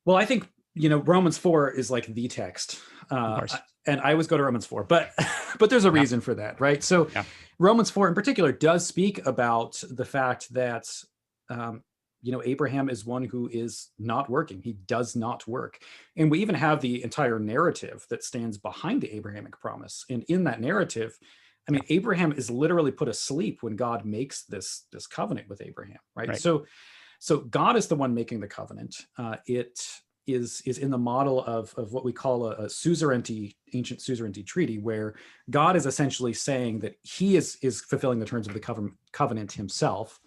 Well, I think, Romans 4 is like the text. Of course. And I always go to Romans 4, but but there's a Yeah. reason for that, right? So Yeah. Romans 4 in particular does speak about the fact that Abraham is one who is not working. He does not work. And we even have the entire narrative that stands behind the Abrahamic promise. And in that narrative, I mean, Abraham is literally put asleep when God makes this covenant with Abraham, right? Right. So God is the one making the covenant. It is in the model of what we call a suzerainty, ancient suzerainty treaty, where God is essentially saying that he is fulfilling the terms of the covenant himself,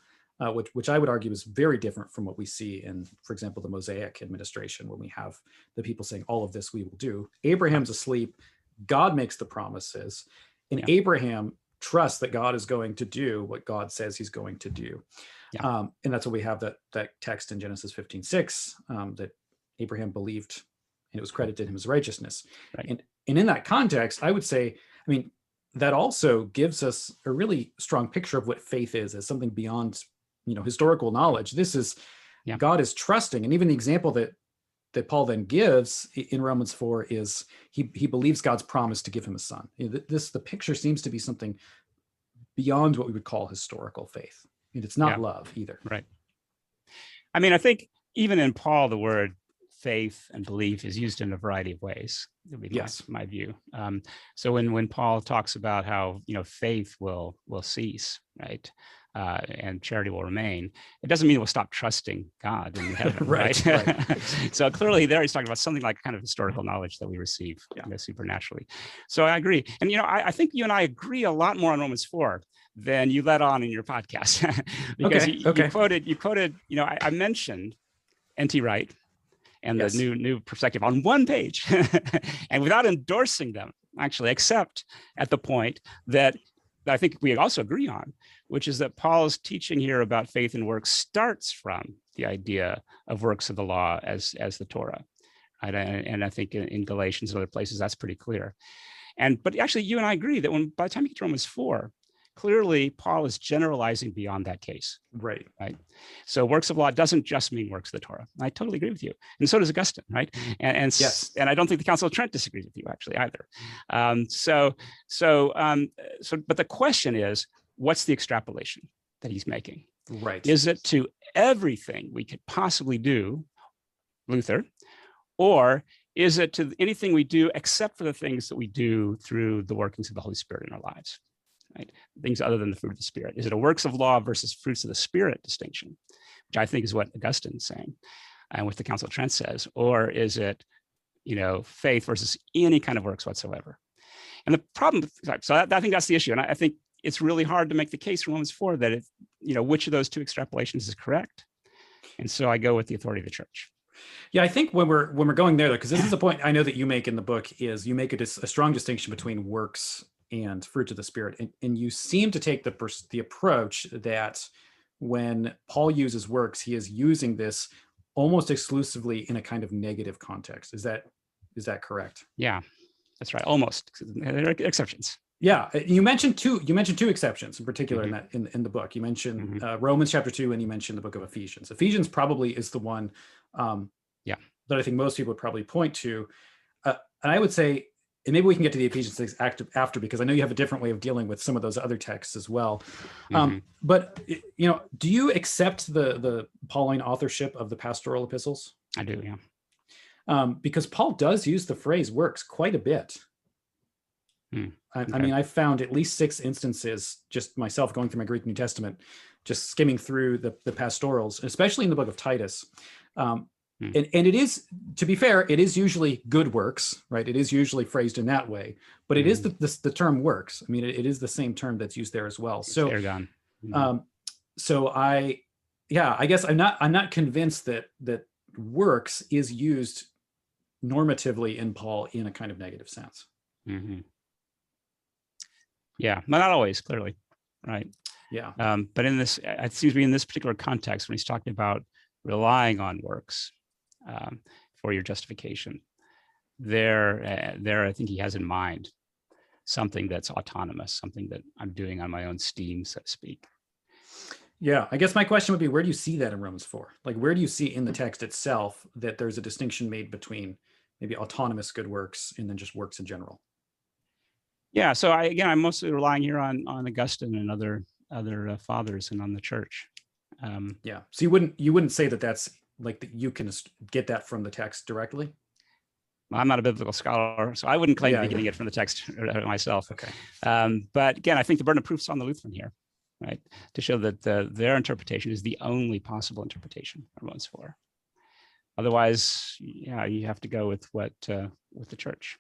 which I would argue is very different from what we see in, for example, the Mosaic administration, when we have the people saying, all of this we will do. Abraham's asleep, God makes the promises, and Abraham trusts that God is going to do what God says he's going to do. And that's what we have that text in Genesis 15:6, that Abraham believed and it was credited to him as righteousness. Right. And in that context, I would say, I mean, that also gives us a really strong picture of what faith is as something beyond, historical knowledge. This is God is trusting. And even the example that Paul then gives in Romans 4 is he believes God's promise to give him a son. The picture seems to be something beyond what we would call historical faith. And it's not love either. Right. I mean, I think even in Paul, the word faith and belief is used in a variety of ways. That would be my view. So when Paul talks about how faith will cease, right, and charity will remain, it doesn't mean we'll stop trusting God in heaven, right? So clearly, there he's talking about something like kind of historical knowledge that we receive supernaturally. So I agree, and I think you and I agree a lot more on Romans 4 than you let on in your podcast, because you quoted. I mentioned N.T. Wright and the new perspective on one page, and without endorsing them, actually, except at the point that I think we also agree on, which is that Paul's teaching here about faith and works starts from the idea of works of the law as the Torah. Right? And I think in Galatians and other places, that's pretty clear. But actually, you and I agree that by the time you get to Romans 4, clearly, Paul is generalizing beyond that case. Right. So works of law doesn't just mean works of the Torah. I totally agree with you. And so does Augustine, right? And I don't think the Council of Trent disagrees with you, actually, either. But the question is, what's the extrapolation that he's making? Right. Is it to everything we could possibly do, Luther, or is it to anything we do except for the things that we do through the workings of the Holy Spirit in our lives? Right? Things other than the fruit of the Spirit. Is it a works of law versus fruits of the Spirit distinction, which I think is what Augustine's saying and what the Council of Trent says, or is it, faith versus any kind of works whatsoever? And the problem, so I think that's the issue, and I think it's really hard to make the case from Romans 4 that which of those two extrapolations is correct. And so I go with the authority of the church. Yeah, I think when we're going there, though, because this is a point I know that you make in the book, is you make a strong distinction between works and fruit of the Spirit. And you seem to take the approach that when Paul uses works, he is using this almost exclusively in a kind of negative context. Is that correct? Yeah, that's right. Almost. There are exceptions. Yeah, you mentioned two exceptions in particular in the book. You mentioned Romans chapter 2, and you mentioned the book of Ephesians. Ephesians probably is the one that I think most people would probably point to. And I would say, and maybe we can get to the Ephesians 6 after, because I know you have a different way of dealing with some of those other texts as well. But do you accept the Pauline authorship of the pastoral epistles? I do, yeah. Because Paul does use the phrase works quite a bit. I mean, I've found at least 6 instances, just myself going through my Greek New Testament, just skimming through the pastorals, especially in the book of Titus. And it is, to be fair, it is usually good works, right? It is usually phrased in that way, but it is the term works. I mean, it is the same term that's used there as well. So, I guess I'm not convinced that works is used normatively in Paul in a kind of negative sense. Yeah, but not always, clearly, right? Yeah. But it seems to be in this particular context, when he's talking about relying on works for your justification, there, I think he has in mind something that's autonomous, something that I'm doing on my own steam, so to speak. Yeah, I guess my question would be, where do you see that in Romans 4? Like, where do you see in the text itself that there's a distinction made between maybe autonomous good works and then just works in general? Yeah, so I'm mostly relying here on Augustine and other fathers and on the church. Yeah, so you wouldn't say that that's like that you can get that from the text directly? I'm not a biblical scholar, so I wouldn't claim to be getting it from the text myself. Okay. But again, I think the burden of proof is on the Lutheran here, right? To show that their interpretation is the only possible interpretation of Romans 4. Otherwise, yeah, you have to go with what with the church.